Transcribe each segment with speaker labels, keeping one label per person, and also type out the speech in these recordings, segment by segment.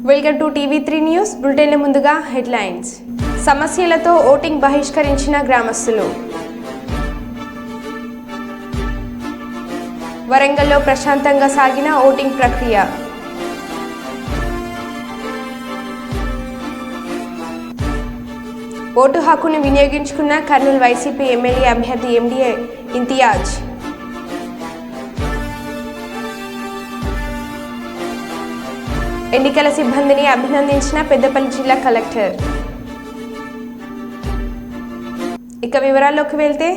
Speaker 1: Welcome to TV three news bulletin. ముందుగా headlines. సమస్యలతో voting బహిష్కరించిన గ్రామస్తులు. వరంగల్లో ప్రశాంతంగా సాగిన ఓటింగ్ ప్రక్రియ. ఓటు హక్కును వినియోగించుకున్న కర్నూలు వైసీపీ ఎమ్మెల్యే అభ్యర్థి ఎండీఏ ఇంతియాజ్. ఎన్నికల సిబ్బందిని అభినందించిన పెద్దపల్లి జిల్లా కలెక్టర్. ఇక వివరాల్లోకి వెళ్తే,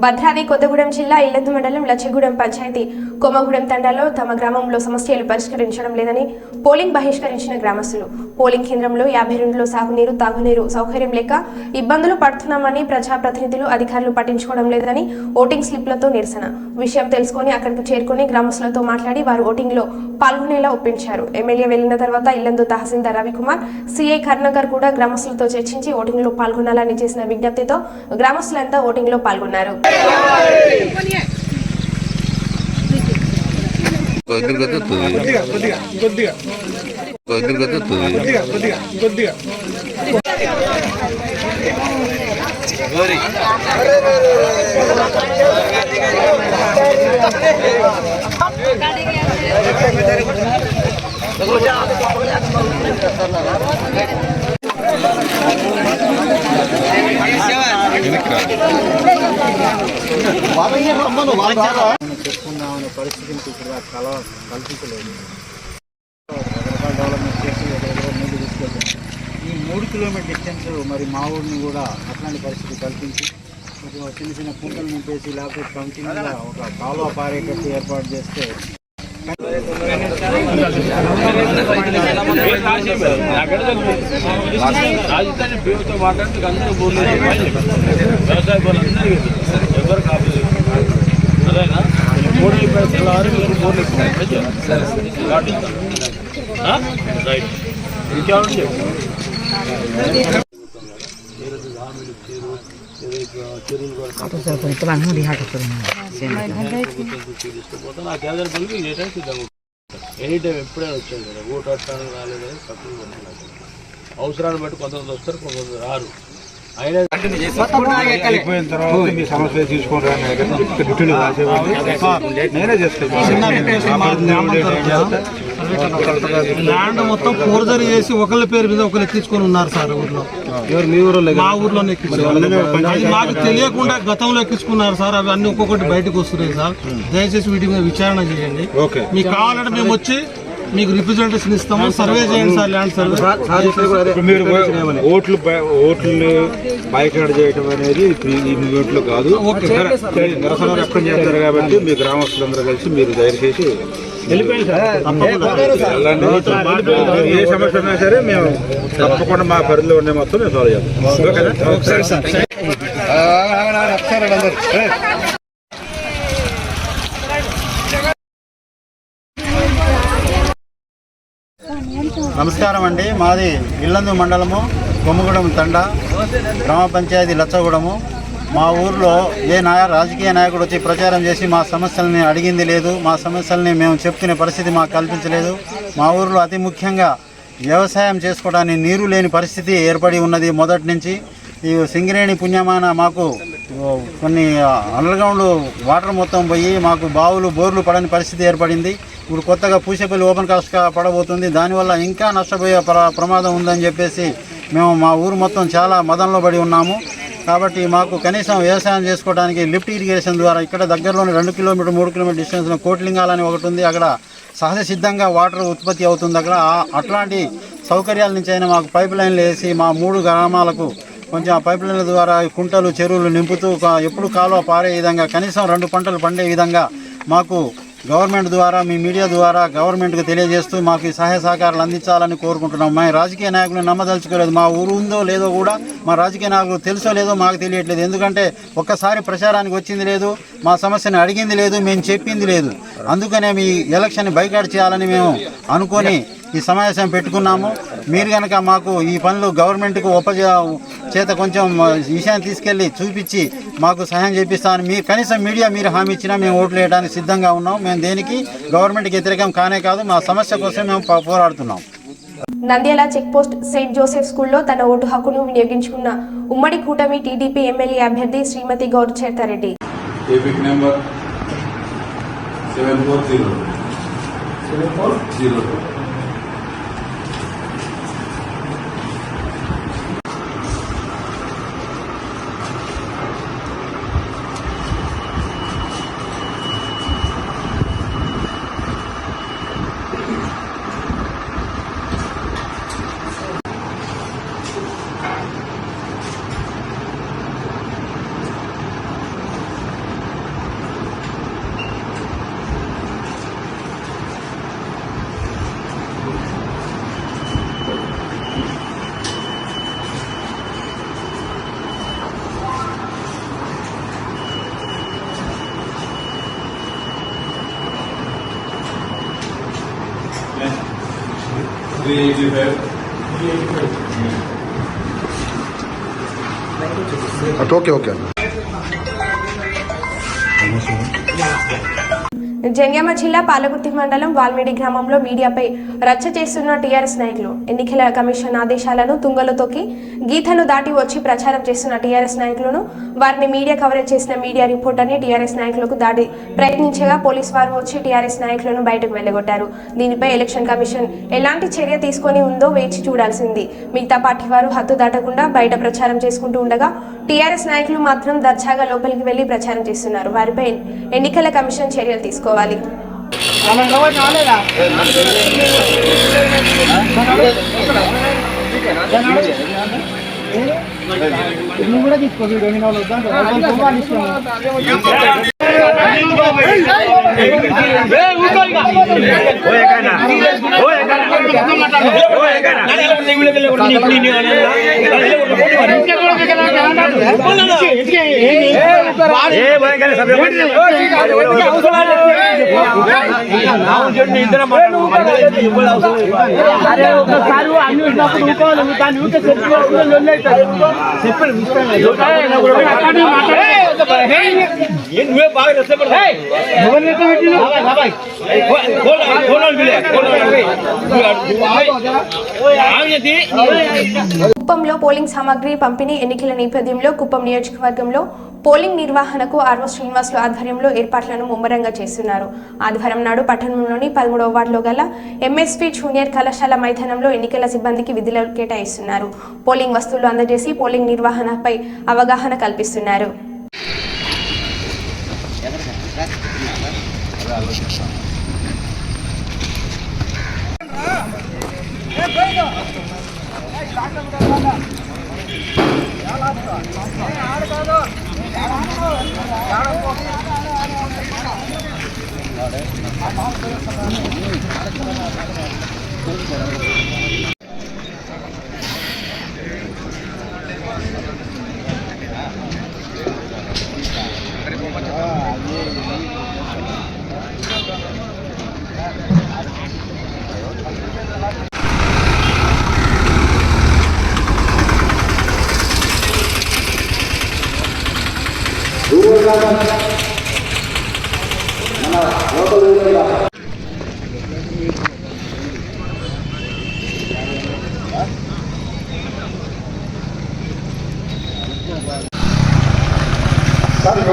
Speaker 1: భద్రాద్రి కొత్తగూడెం జిల్లా ఇల్లందు మండలం లచ్చగూడెం పంచాయతీ కొమ్మగూడెం తండాలో తమ గ్రామంలో సమస్యలు పరిష్కరించడం లేదని పోలింగ్ బహిష్కరించిన గ్రామస్తులు. పోలింగ్ కేంద్రంలో 50 రోజుల్లో సాగునీరు, తాగునీరు సౌకర్యం లేక ఇబ్బందులు పడుతున్నామని ప్రజాప్రతినిధులు, అధికారులు పట్టించుకోవడం లేదని ఓటింగ్ స్లిప్లతో నిరసన. విషయం తెలుసుకుని అక్కడికి చేరుకుని గ్రామస్తులతో మాట్లాడి వారు ఓటింగ్ లో పాల్గొనేలా ఒప్పించారు. ఎమ్మెల్యే వెళ్లిన తర్వాత ఇల్లందు తహసీల్దార్ రవికుమార్, సిఐ కరుణాకర్ కూడా గ్రామస్తులతో చర్చించి ఓటింగ్ లో పాల్గొనాలని చేసిన విజ్ఞప్తితో గ్రామస్తులంతా ఓటింగ్ లో పాల్గొన్నారు.
Speaker 2: చెప్పుకుందామనే పరిస్థితిని ఇప్పుడు కల్పించలేదు. డెవలప్మెంట్ చేసి ముందు తీసుకెళ్తాం. ఈ 3 కిలోమీటర్ డిస్టెన్స్ మరి మా ఊరిని కూడా అట్లాంటి పరిస్థితి కల్పించి చిన్న చిన్న కుంటలు నింపేసి లేకపోతే కంటిన్యూగా ఒక కాలువ పారేటట్టు ఏర్పాటు చేస్తే
Speaker 3: ఎనీ టైం ఎప్పుడైనా వచ్చాను కదా, ఓటు వస్తాను రాలేదని తక్కువ అవసరాన్ని బట్టి కొంతమంది వస్తారు, కొంతమంది రారు.
Speaker 4: అయిపోయిన తర్వాత మీ సమస్యలు తీసుకుంటారు. నేనే
Speaker 5: ల్యాండ్ మొత్తం ఫోర్జరీ చేసి ఒకళ్ళ పేరు మీద ఒకరు ఎక్కించుకొని ఉన్నారు సార్ ఊర్లో.
Speaker 4: మీ ఊర్లో?
Speaker 5: మా ఊర్లోనే ఎక్కించుకున్నారు. మాకు తెలియకుండా గతంలో ఎక్కించుకున్నారు సార్. అవి అన్ని ఒక్కొక్కటి బయటకు వస్తున్నాయి సార్. దయచేసి వీటి మీద విచారణ చేయండి. మీకు కావాలంటే మేము వచ్చి మీకు రిప్రజెంటేషన్ ఇస్తాము. సర్వే చేయండి సార్, ల్యాండ్ సర్వే.
Speaker 4: మీరు ఓట్లు బైకాట్ చేయడం అనేది ఈ ఓట్లు కాదు, నిరసన వ్యక్తం చేస్తారు కాబట్టి మీ గ్రామస్తులందరూ కలిసి మీరు దయచేసి ఏ సమస్య ఉన్నా సరే మేము తప్పకుండా మా పరిధిలో ఉండే మొత్తం మేము సాల్వ్ చేస్తాం.
Speaker 2: నమస్కారం అండి. మాది ఇల్లందు మండలము కొమ్మగూడెం తండా, గ్రామ పంచాయతీ లచ్చగూడెము. మా ఊర్లో రాజకీయ నాయకుడు వచ్చి ప్రచారం చేసి మా సమస్యల్ని అడిగింది లేదు. మా సమస్యల్ని మేము చెప్పుకునే పరిస్థితి మాకు కల్పించలేదు. మా ఊర్లో అతి ముఖ్యంగా వ్యవసాయం చేసుకోవడానికి నీరు లేని పరిస్థితి ఏర్పడి ఉన్నది మొదటి నుంచి. ఈ సింగరేణి పుణ్యమాన మాకు కొన్ని అండర్గ్రౌండ్ వాటర్ మొత్తం పోయి మాకు బావులు, బోర్లు పడని పరిస్థితి ఏర్పడింది. ఇప్పుడు కొత్తగా పూసేపల్లి ఓపెన్ కాస్ట్ పడబోతుంది. దానివల్ల ఇంకా నష్టపోయే ప్రమాదం ఉందని చెప్పేసి మేము మా ఊరు మొత్తం చాలా మదంలో పడి ఉన్నాము. కాబట్టి మాకు కనీసం వ్యవసాయం చేసుకోవడానికి లిఫ్ట్ ఇరిగేషన్ ద్వారా ఇక్కడ దగ్గరలోని 2 కిలోమీటర్ 3 కిలోమీటర్ డిస్టెన్స్లో కోట్లింగాలని ఒకటి ఉంది. అక్కడ సహజ సిద్ధంగా వాటర్ ఉత్పత్తి అవుతుంది. అక్కడ అట్లాంటి సౌకర్యాల నుంచి అయినా మాకు పైప్ లైన్లు వేసి మా 3 గ్రామాలకు కొంచెం ఆ పైప్ లైన్ల ద్వారా కుంటలు, చెరువులు నింపుతూ ఎప్పుడు కాలువ పారే విధంగా కనీసం 2 పంటలు పండే విధంగా మాకు గవర్నమెంట్ ద్వారా, మీ మీడియా ద్వారా గవర్నమెంట్కి తెలియజేస్తూ మాకు సహాయ సహకారాలు అందించాలని కోరుకుంటున్నాం. మా రాజకీయ నాయకులను నమ్మదలుచుకోలేదు. మా ఊరు ఉందో లేదో కూడా మా రాజకీయ నాయకులు తెలుసో లేదో మాకు తెలియట్లేదు. ఎందుకంటే ఒక్కసారి ప్రచారానికి వచ్చింది లేదు, మా సమస్యను అడిగింది లేదు, మేము చెప్పింది లేదు. అందుకనే మీ ఎలక్షన్ బైకాట్ చేయాలని మేము అనుకొని ఈ సమావేశం పెట్టుకున్నాము. మీరు కనుక మాకు ఈ పనులు గవర్నమెంట్కు చేత కొంచెం విషయాన్ని తీసుకెళ్ళి చూపించి మాకు సహాయం చేపిస్తామని మీ కనీసం మీడియా మీరు హామీ ఇచ్చినా మేము ఓట్లు వేయడానికి సిద్ధంగా ఉన్నాం. మేము దేనికి గవర్నమెంట్కి వ్యతిరేకం కానే కాదు, మా సమస్య కోసం మేము పోరాడుతున్నాం.
Speaker 1: నంద్యాల చెక్పోస్ట్ సెయింట్ జోసెఫ్ స్కూల్లో తన ఓటు హక్కును వినియోగించుకున్న ఉమ్మడి కూటమి టీడీపీ ఎమ్మెల్యే అభ్యర్థి Shrimati Gaur Chethareddy.
Speaker 6: EPIC number 7402.
Speaker 7: Okay.
Speaker 1: Jangaon జిల్లా పాలకుర్తి మండలం వాల్మేడి గ్రామంలో మీడియాపై రచ్చ చేస్తున్న టీఆర్ఎస్ నాయకులు. ఎన్నికల కమిషన్ ఆదేశాలను తుంగలో తొక్కి గీతను దాటి వచ్చి ప్రచారం చేస్తున్న టీఆర్ఎస్ నాయకులను వారిని మీడియా కవరేజ్ చేసిన మీడియా రిపోర్టర్ని టీఆర్ఎస్ నాయకులకు దాడి ప్రయత్నించగా పోలీసు వారు వచ్చి టీఆర్ఎస్ నాయకులను బయటకు వెళ్లగొట్టారు. దీనిపై ఎలక్షన్ కమిషన్ ఎలాంటి చర్య తీసుకొని ఉందో వేచి చూడాల్సింది. మిగతా పార్టీ వారు హద్దు దాటకుండా బయట ప్రచారం చేసుకుంటూ ఉండగా టీఆర్ఎస్ నాయకులు మాత్రం దర్జాగా లోపలికి వెళ్లి ప్రచారం చేస్తున్నారు. వారిపై ఎన్నికల కమిషన్ చర్యలు తీసుకోవాలి. కుప్పంలో పోలింగ్ సామాగ్రి పంపిణీ. ఎన్నికల నేపథ్యంలో కుప్పం నియోజకవర్గంలో పోలింగ్ నిర్వహణకు ఆర్వో శ్రీనివాసులు ఆధ్వర్యంలో ఏర్పాట్లను ముమ్మరంగా చేస్తున్నారు. ఆదివారం నాడు పట్టణంలోని 13వ వార్డులో గల ఎంఎస్పీ జూనియర్ కళాశాల మైదానంలో ఎన్నికల సిబ్బందికి విధులు కేటాయిస్తున్నారు. పోలింగ్ వస్తువులు అందజేసి పోలింగ్ నిర్వహణపై అవగాహన కల్పిస్తున్నారు.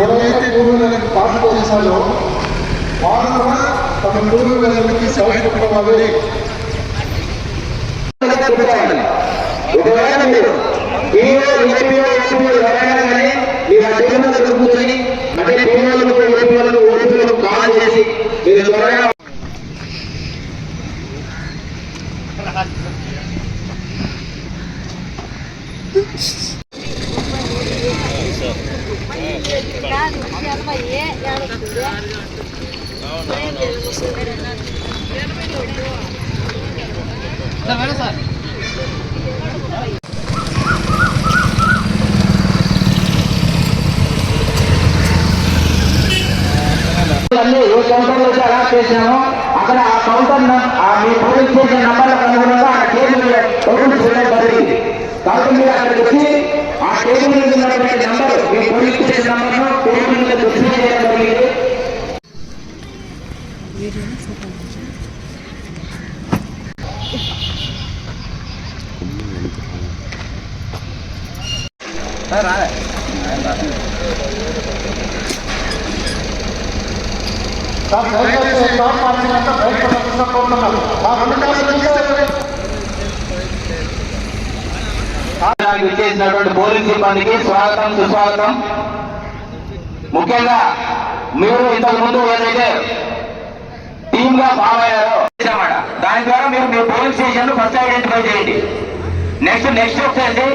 Speaker 7: ఎవరైతే పూర్వజులకు పాటలు చేశారో వారు కూడా తమ పూర్వజులకి సౌకర్యపడాలి. ఒకవేళ మీరు కూర్చొని అంటే ఓటీపీలకు కాల్ చేసి మీరు త్వరగా ఏ కౌంటర్లో అయితే అలాట్ చేసినామో అక్కడ ఆ కౌంటర్ మీ పోలీస్ స్టేషన్ నంబర్లకు అనుగుణంగా ఆ టేబుల్ ఓపెన్ చేయడం జరిగింది. కాబట్టి మీరు అక్కడికి వచ్చి ఆ టేబుల్ మీద ఉన్నటువంటి నంబర్ మీ పోలీస్ స్టేషన్ నంబర్ను టేబుల్ మీద డిస్ప్లే చేయడం జరిగింది. విచ్చేసినటువంటి పోలీస్ సిబ్బందికి స్వాగతం సుస్వాగతం. ముఖ్యంగా మీరు ఇంతకు ముందు ఏదైతే టీమ్ గా ఫామ్ అయ్యారో దాని ద్వారా మీరు మీ పోలీస్ స్టేషన్ ఫస్ట్ ఐడెంటిఫై చేయండి. నెక్స్ట్ వచ్చేసి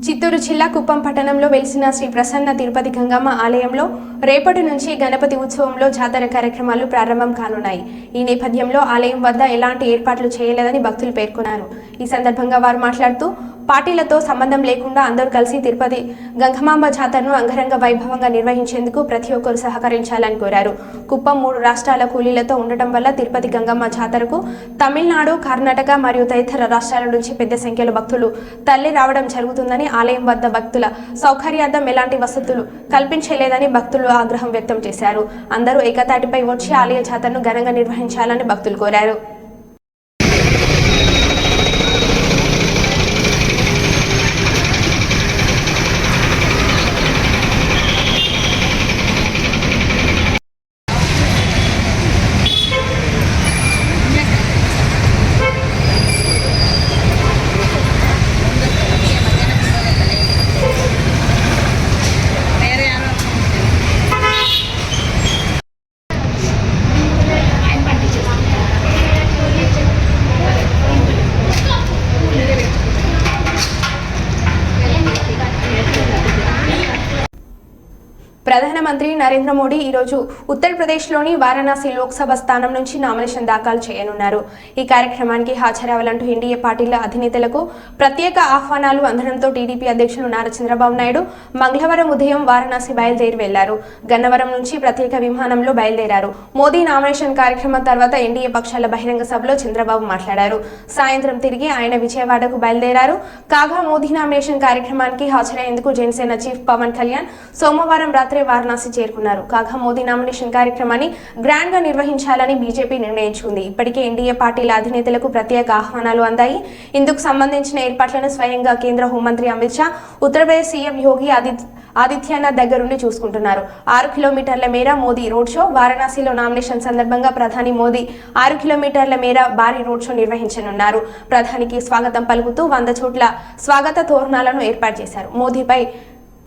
Speaker 1: చిత్తూరు జిల్లా కుప్పం పట్టణంలో వెలిసిన శ్రీ ప్రసన్న తిరుపతి గంగమ్మ ఆలయంలో రేపటి నుంచి గణపతి ఉత్సవంలో జాతర కార్యక్రమాలు ప్రారంభం కానున్నాయి. ఈ నేపథ్యంలో ఆలయం వద్ద ఎలాంటి ఏర్పాట్లు చేయలేదని భక్తులు పేర్కొన్నారు. ఈ సందర్భంగా వారు మాట్లాడుతూ పార్టీలతో సంబంధం లేకుండా అందరూ కలిసి తిరుపతి గంగమాంబ జాతరను అంగరంగ వైభవంగా నిర్వహించేందుకు ప్రతి ఒక్కరూ సహకరించాలని కోరారు. కుప్పం 3 రాష్ట్రాల కూలీలతో ఉండటం వల్ల తిరుపతి గంగమ్మ జాతరకు తమిళనాడు, కర్ణాటక మరియు తదితర రాష్ట్రాల నుంచి పెద్ద సంఖ్యలో భక్తులు తరలి రావడం జరుగుతుందని, ఆలయం వద్ద భక్తుల సౌకర్యార్థం ఎలాంటి వసతులు కల్పించలేదని భక్తులు ఆగ్రహం వ్యక్తం చేశారు. అందరూ ఏకతాటిపై వచ్చి ఆలయ జాతరను ఘనంగా నిర్వహించాలని భక్తులు కోరారు. ప్రధానమంత్రి నరేంద్ర మోడీ ఈరోజు ఉత్తరప్రదేశ్లోని వారణాసి లోక్సభ స్థానం నుంచి నామినేషన్ దాఖలు చేయనున్నారు. ఈ కార్యక్రమానికి హాజరవ్వాలంటూ ఎన్డీఏ పార్టీల అధినేతలకు ప్రత్యేక ఆహ్వానాలు అందడంతో టీడీపీ అధ్యక్షులు నారా చంద్రబాబు నాయుడు మంగళవారం ఉదయం వారణాసి బయలుదేరి వెళ్లారు. గన్నవరం నుంచి ప్రత్యేక విమానంలో బయలుదేరారు. మోదీ నామినేషన్ కార్యక్రమం తర్వాత ఎన్డీఏ పక్షాల బహిరంగ సభలో చంద్రబాబు మాట్లాడారు. సాయంత్రం తిరిగి ఆయన విజయవాడకు బయలుదేరారు. కాగా మోదీ నామినేషన్ కార్యక్రమానికి హాజరయ్యేందుకు జనసేన చీఫ్ పవన్ కళ్యాణ్ సోమవారం రాత్రి వారణాసి చేరుకున్నారు. కాగా మోదీ నామినేషన్ కార్యక్రమాన్ని గ్రాండ్ గా నిర్వహించాలని బీజేపీ నిర్ణయించుకుంది. ఇప్పటికే ఎన్డీఏ పార్టీల అధినేతలకు ప్రత్యేక ఆహ్వానాలు అందాయి. ఇందుకు సంబంధించిన ఏర్పాట్లను స్వయంగా కేంద్ర హోంమంత్రి అమిత్ షా, ఉత్తరప్రదేశ్ సీఎం యోగి ఆదిత్యనాథ్ దగ్గరుండి చూసుకుంటున్నారు. 6 కిలోమీటర్ల మేర మోదీ రోడ్ షో. వారణాసిలో నామినేషన్ సందర్భంగా ప్రధాని మోదీ 6 కిలోమీటర్ల మేర భారీ రోడ్ షో నిర్వహించనున్నారు. ప్రధానికి స్వాగతం పలుకుతూ 100 చోట్ల స్వాగత తోరణాలను ఏర్పాటు చేశారు. మోదీపై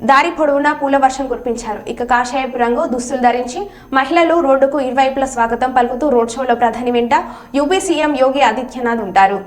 Speaker 1: దారి పొడవునా పూల వర్షం కురిపించారు. ఇక కాషాయపు రంగు దుస్తులు ధరించి మహిళలు రోడ్డుకు ఇరువైపుల స్వాగతం పలుకుతూ రోడ్ షోలో ప్రధాని వెంట యూపీ సీఎం యోగి ఆదిత్యనాథ్ ఉంటారు.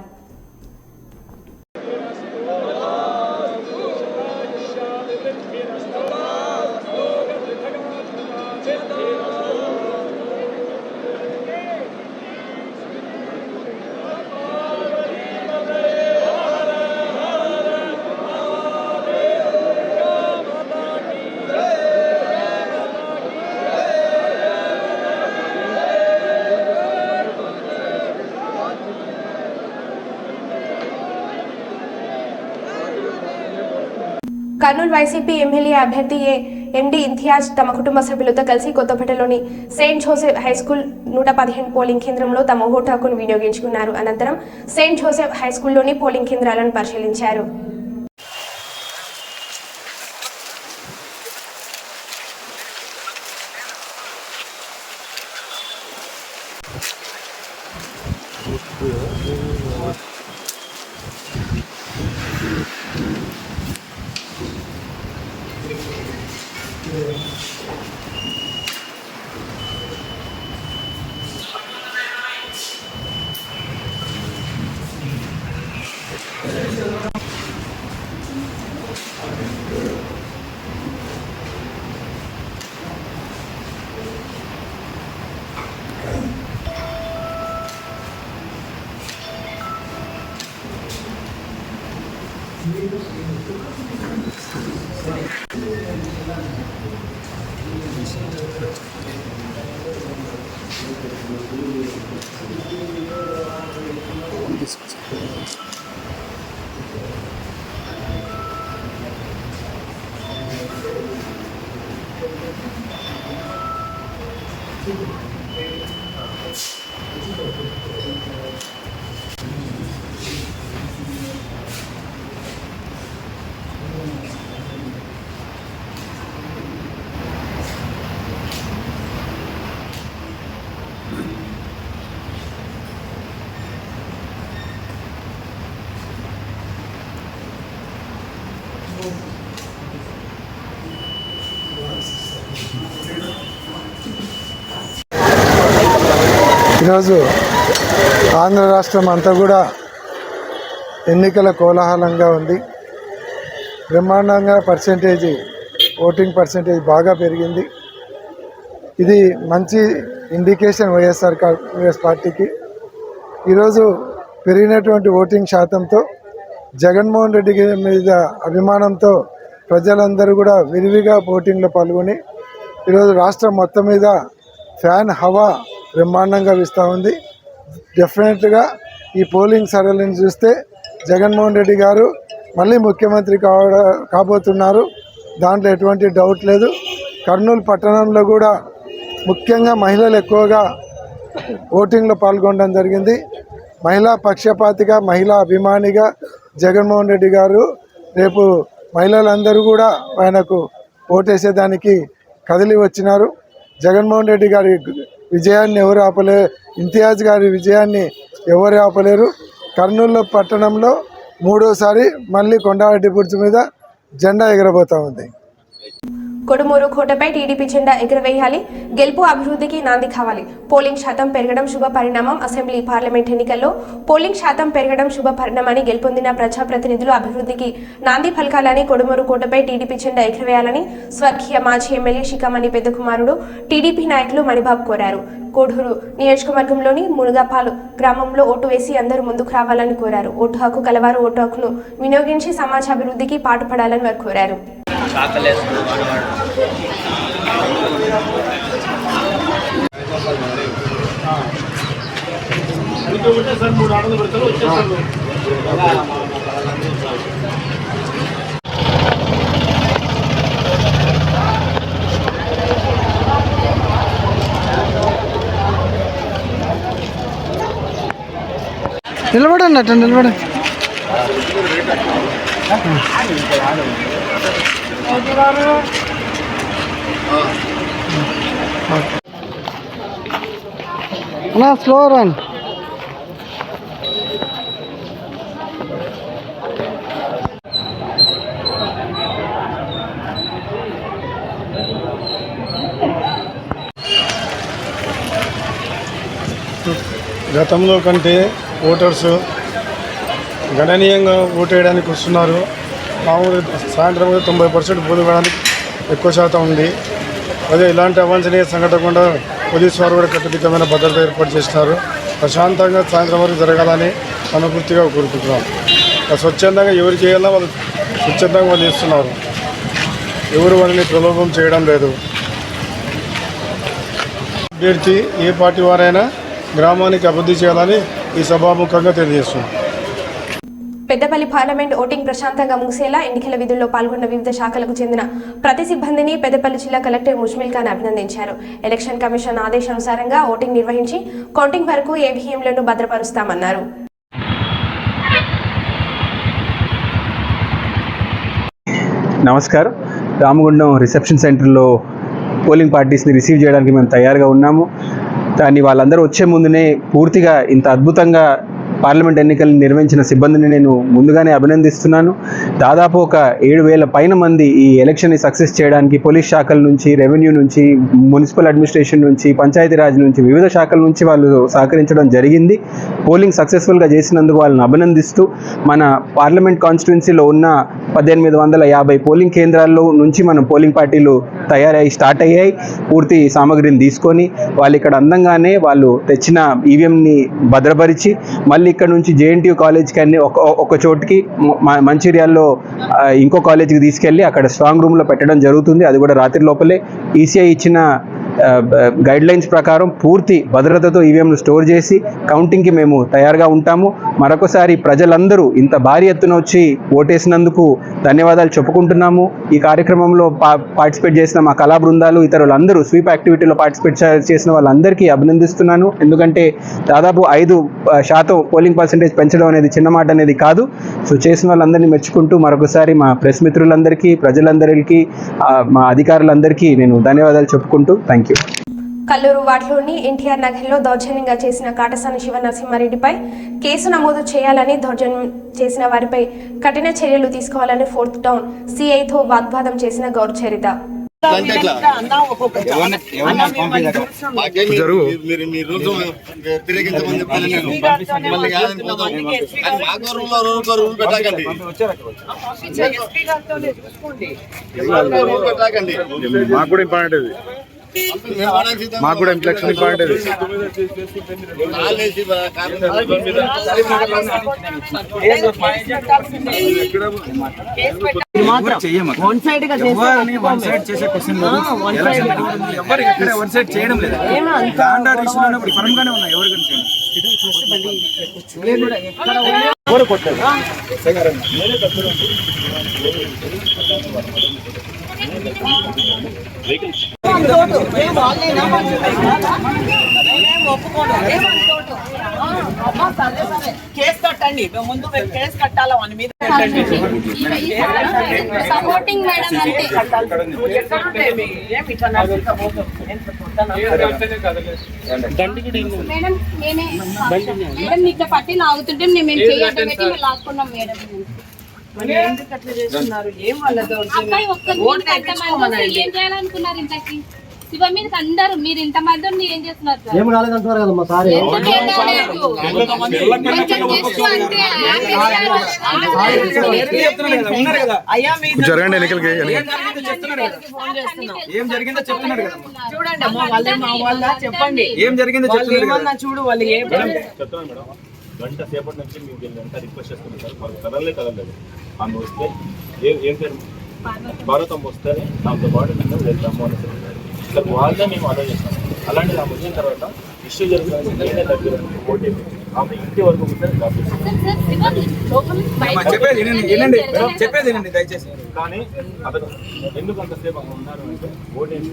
Speaker 1: కర్నూలు వైసీపీ ఎమ్మెల్యే అభ్యర్థి ఎండి ఇంతియాజ్ తమ కుటుంబ సభ్యులతో కలిసి కొత్తపేటలోని సెయింట్ జోసెఫ్ హైస్కూల్ 115 పోలింగ్ కేంద్రంలో తమ ఓటు హక్కును వినియోగించుకున్నారు. అనంతరం సెయింట్ జోసెఫ్ హైస్కూల్లోని పోలింగ్ కేంద్రాలను పరిశీలించారు.
Speaker 8: ఈరోజు ఆంధ్ర రాష్ట్రం అంతా కూడా ఎన్నికల కోలాహలంగా ఉంది. బ్రహ్మాండంగా ఓటింగ్ పర్సెంటేజ్ బాగా పెరిగింది. ఇది మంచి ఇండికేషన్ వైఎస్ పార్టీకి. ఈరోజు పెరిగినటువంటి ఓటింగ్ శాతంతో జగన్మోహన్ రెడ్డి మీద అభిమానంతో ప్రజలందరూ కూడా విరివిగా ఓటింగ్లో పాల్గొని ఈరోజు రాష్ట్రం మొత్తం మీద ఫ్యాన్ హవా బ్రహ్మాండంగా వీస్తూ ఉంది. డెఫినెట్గా ఈ పోలింగ్ సరళిని చూస్తే జగన్మోహన్ రెడ్డి గారు మళ్ళీ ముఖ్యమంత్రి కాబోతున్నారు. దాంట్లో ఎటువంటి డౌట్ లేదు. కర్నూలు పట్టణంలో కూడా ముఖ్యంగా మహిళలు ఎక్కువగా ఓటింగ్లో పాల్గొనడం జరిగింది. మహిళా పక్షపాతిగా, మహిళా అభిమానిగా జగన్మోహన్ రెడ్డి గారు రేపు మహిళలందరూ కూడా ఆయనకు ఓటేసేదానికి కదిలి వచ్చినారు. జగన్మోహన్ రెడ్డి గారి విజయాన్ని ఎవరు ఆపలేరు, ఇంతియాజ్ గారి విజయాన్ని ఎవరు ఆపలేరు. కర్నూలు పట్టణంలో మూడోసారి మళ్ళీ కొండారెడ్డి బుర్జు మీద జెండా ఎగరబోతా ఉంది.
Speaker 1: కొడుమూరు కోటపై టీడీపీ జెండా ఎగురవేయాలి. గెలుపు అభివృద్ధికి నాంది కావాలి. పోలింగ్ శాతం పెరగడం శుభ పరిణామం. అసెంబ్లీ పార్లమెంట్ ఎన్నికల్లో పోలింగ్ శాతం పెరగడం శుభ పరిణామాన్ని గెలుపొందిన ప్రజాప్రతినిధులు అభివృద్ధికి నాంది పలకాలని కొడుమూరు కోటపై టీడీపీ జెండా ఎగురవేయాలని స్వర్గీయ మాజీ ఎమ్మెల్యే శిఖామణి పెద్ద కుమారుడు టీడీపీ నాయకులు మణిబాబు కోరారు. కోడూరు నియోజకవర్గంలోని మునుగపాలు గ్రామంలో ఓటు వేసి అందరూ ముందుకు రావాలని కోరారు. ఓటు హక్కు కలవారు ఓటు హక్కును వినియోగించి సమాజ అభివృద్ధికి పాటుపడాలని వారు కోరారు.
Speaker 8: నిలబడండి, అట్లా నిలబడండి. అన్నా స్లో రన్.
Speaker 9: గతంలో కంటే ఓటర్స్ గణనీయంగా ఓటేయడానికి వస్తున్నారు. మామూలు సాయంత్రం 90% పోలింగ్ ఎక్కువ శాతం ఉంది. అదే ఇలాంటి అవాంఛనీయ సంఘటన పోలీసు వారు కూడా కట్టుదిట్టమైన భద్రత ఏర్పాటు చేస్తున్నారు. ప్రశాంతంగా సాయంత్రం వరకు జరగాలని మనపూర్తిగా కోరుకుంటున్నాం. స్వచ్ఛందంగా ఎవరికి చేయాలో వాళ్ళు స్వచ్ఛందంగా వాళ్ళు చేస్తున్నారు. ఎవరు వాళ్ళని ప్రలోభం చేయడం లేదు. అభ్యర్థి ఏ పార్టీ వారైనా గ్రామానికి అభివృద్ధి చేయాలని ఈ సభాముఖంగా తెలియజేస్తున్నాం.
Speaker 1: పెద్దపల్లి పార్లమెంట్ ఓటింగ్ ప్రశాంతంగా ముగిసేలా ఎన్నికల విధుల్లో పాల్గొన్న వివిధ శాఖలకు చెందిన ప్రతి సిబ్బందిని పెద్దపల్లి జిల్లా కలెక్టర్ ముజ్మిల్ ఖాన్ అభినందించారు. ఎలక్షన్ కమిషన్ ఆదేశానుసారంగా ఓటింగ్ నిర్వహించి కౌంటింగ్ వరకు ఈవీఎంలను భద్రపరుస్తామన్నారు.
Speaker 10: నమస్కారం. రామగుండం రిసెప్షన్ సెంటర్లో పోలింగ్ పార్టీస్ని రిసీవ్ చేయడానికి మేము తయారుగా ఉన్నాము. కానీ వాళ్ళందరూ వచ్చే ముందునే పూర్తిగా ఇంత అద్భుతంగా పార్లమెంట్ ఎన్నికలు నిర్వహించిన సిబ్బందిని నేను ముందుగానే అభినందిస్తున్నాను. దాదాపు ఒక 7,000 పైన మంది ఈ ఎలక్షన్ని సక్సెస్ చేయడానికి పోలీస్ శాఖల నుంచి, రెవెన్యూ నుంచి, మున్సిపల్ అడ్మినిస్ట్రేషన్ నుంచి, పంచాయతీరాజ్ నుంచి, వివిధ శాఖల నుంచి వాళ్ళు సహకరించడం జరిగింది. పోలింగ్ సక్సెస్ఫుల్గా చేసినందుకు వాళ్ళని అభినందిస్తూ మన పార్లమెంట్ కాన్స్టిట్యున్సీలో ఉన్న 1850 పోలింగ్ కేంద్రాల్లో నుంచి మనం పోలింగ్ పార్టీలు తయారయ్యి స్టార్ట్ అయ్యాయి. పూర్తి సామగ్రిని తీసుకొని వాళ్ళు ఇక్కడ అందంగానే వాళ్ళు తెచ్చిన ఈవీఎంని భద్రపరిచి మళ్ళీ ఇక్కడ నుంచి జేఎన్టీయూ కాలేజ్కి అన్ని ఒక చోటుకి మంచిర్యాల్లో ఇంకో కాలేజీకి తీసుకెళ్ళి అక్కడ స్ట్రాంగ్ రూమ్లో పెట్టడం జరుగుతుంది. అది కూడా రాత్రి లోపలే ఈసీఐ ఇచ్చిన గైడ్ లైన్స్ ప్రకారం పూర్తి భద్రతతో ఈవీఎంలు స్టోర్ చేసి కౌంటింగ్కి మేము తయారుగా ఉంటాము. మరొకసారి ప్రజలందరూ ఇంత భారీ ఎత్తున వచ్చి ఓటేసినందుకు ధన్యవాదాలు చెప్పుకుంటున్నాము. ఈ కార్యక్రమంలో పార్టిసిపేట్ చేసిన మా కళా బృందాలు, ఇతరులందరూ స్వీప్ యాక్టివిటీలో పార్టిసిపేట్ చేసిన వాళ్ళందరికీ అభినందిస్తున్నాను. ఎందుకంటే దాదాపు 5% పోలింగ్ పర్సెంటేజ్ పెంచడం అనేది చిన్న మాట అనేది కాదు. సో చేసిన వాళ్ళందరినీ మెచ్చుకుంటూ మరొకసారి మా ప్రెస్ మిత్రులందరికీ, ప్రజలందరికీ, మా అధికారులందరికీ నేను ధన్యవాదాలు చెప్పుకుంటూ థ్యాంక్ యూ.
Speaker 1: కల్లూరు వార్డులోని ఎన్టీఆర్ నగర్లో దౌర్జన్యంగా చేసిన కాటసాని శివ నరసింహారెడ్డిపై కేసు నమోదు చేయాలని, దౌర్జన్యం చేసిన వారిపై కఠిన చర్యలు తీసుకోవాలని 4th టౌన్ సిఐతో వాగ్వాదం చేసిన గౌర్ చరిత.
Speaker 4: మాకు కూడా ఇంపార్టెంట్ ఇది, మాకు కూడా ఇంప్లెక్షన్ ఇంపార్టెంట్ ఇది.
Speaker 11: కేసు కట్టండి, ముందు కేసు కట్టాలా వాని మీద. సపోర్టింగ్ మేడం అంటే మేడం నేనే మేడం ఇట్లా పట్టి లాగుతుంటే మేము చేయాలి లాక్కున్నాం మేడం. ఎందుకు అట్లా చేస్తున్నారు? ఏం వాళ్ళతో ఏం చేయాలనుకున్నారు? ఇంతకి శివ మీద అందరు మీరు ఇంత మంది ఏం చేస్తున్నారు?
Speaker 4: జరగండి ఎన్నికలకి
Speaker 11: చూడండి అమ్మా, వాళ్ళే మా వాళ్ళ చెప్పండి ఏం జరిగిందో ఏమన్నా చూడు. వాళ్ళు ఏం
Speaker 3: గంట సేపటి నుంచి మీకు ఎంత రిక్వెస్ట్ చేస్తున్నారు సార్, మాకు కదలలేదు. ఆమె వస్తే ఏం పేరు భారతం వస్తేనే దాంతో పాటు మేము వెళ్తాము అని సార్ వాళ్ళే మేము అలో చేస్తాము. అలాంటిది ఆమె వచ్చిన తర్వాత ఇష్యూ జరుగుతుంది, నేనే దగ్గర ఓటీపీ ఆమె ఇంటి వరకు చెప్పేది దయచేసి. కానీ అతను ఎందుకు అంతసేపు అక్కడ ఉన్నారు అంటే ఓటీపీ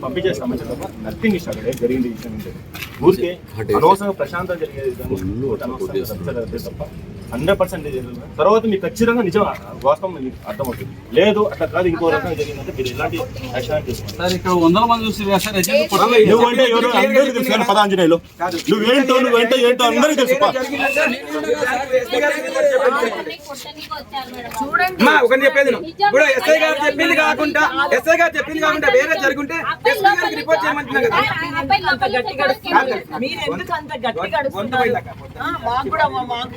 Speaker 3: పంపించేస్తామని చెప్ప నథింగ్ ఇష్టం అక్కడ జరిగింది విషయం ఏంటంటే ఊరికే అనవసరంగా ప్రశాంతం జరిగేది తప్ప 100% తర్వాత మీకు ఖచ్చితంగా నిజం వాస్తవం మీకు అర్థమవుతుంది. లేదు అట్లా కాదు ఇంకో రకంగా జరిగిందంటే మీరు ఎలాంటి యాక్షన్ తీసుకుంటారు? ఇక్కడ 100 మంది చూసి నువ్వంటే ఎవరు అందరికీ తెలుసు కానీ పదాంజనేయులు నువ్వేంటో ఏంటో అందరికీ తెలుసు.
Speaker 11: ఒకటి చెప్పేది ఇప్పుడు ఎస్ఐ గారు చెప్పింది కాకుండా వేరే జరుగుంటే రిపోర్ట్ చేయమంటున్నా కదా. మీరు ఎందుకు అంత గట్టి గడుపుతున్నారు? మాకు కూడా మాకు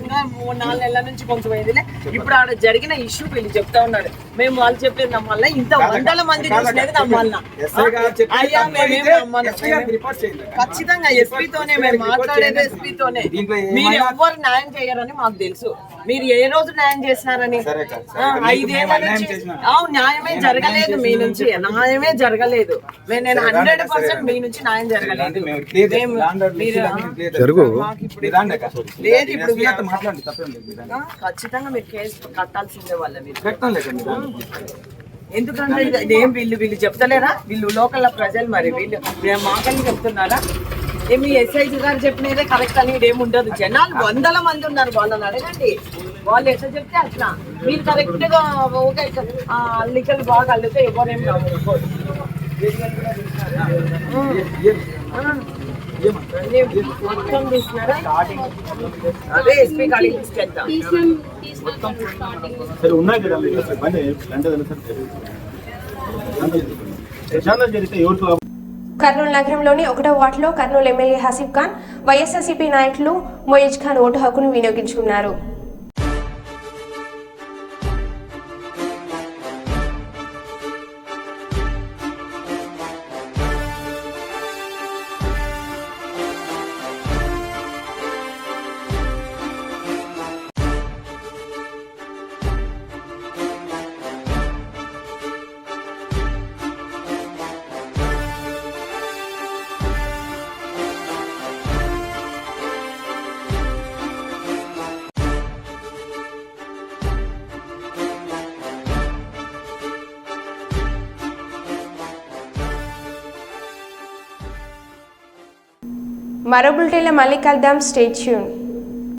Speaker 11: 4 నెలల నుంచి కొంచెం అయిందిలే. ఇప్పుడు ఆడ జరిగిన ఇష్యూ వీళ్ళు చెప్తా ఉన్నాడు. మేము వాళ్ళు చెప్పేది నమ్మాలా? ఇంత 100 మంది చూసినది నమ్మాలనా? ఖచ్చితంగా ఎస్పీతోనే మేము మాట్లాడేది, ఎస్పీతోనే. మీరు ఎవ్వరు న్యాయం చేయరని మాకు తెలుసు. మీరు ఏ రోజు న్యాయం చేసినారని 5 ఏళ్ల నుంచి న్యాయమే జరగలేదు. మీ నుంచి న్యాయమే జరగలేదు. నేను 100% మీ నుంచి న్యాయం జరగలేదు. లేదు ఇప్పుడు ఖచ్చితంగా మీరు కేసు కట్టాల్సిందే వాళ్ళ మీరు. ఎందుకంటే ఇదేం వీళ్ళు చెప్తలేరా? వీళ్ళు లోకల్ ప్రజలు, మరి వీళ్ళు మాకని చెప్తున్నారా? ఏమి ఎస్ఐజీ గారు చెప్పినదే కరెక్ట్ అని ఏముండదు. జనాలు 100 మంది ఉన్నారు, వాళ్ళని అడగండి. వాళ్ళు ఎట్లా చెప్తే అట్లా. మీరు కరెక్ట్ గా ఓకే అల్లికలు బాగా అల్లితే ఎవరేం మొత్తం తీసినారా? అదే ఎస్పీ కాడికి తీసుకెళ్తాం.
Speaker 1: కర్నూలు నగరంలోని 1వ వార్డులో కర్నూలు ఎమ్మెల్యే హసీబ్ ఖాన్, వైఎస్ఆర్సీపీ నాయకులు మొయిజ్ ఖాన్ ఓటు హక్కును వినియోగించుకున్నారు. మరో బులెటిన్లో మళ్ళీ కలుద్దాం. Stay tune.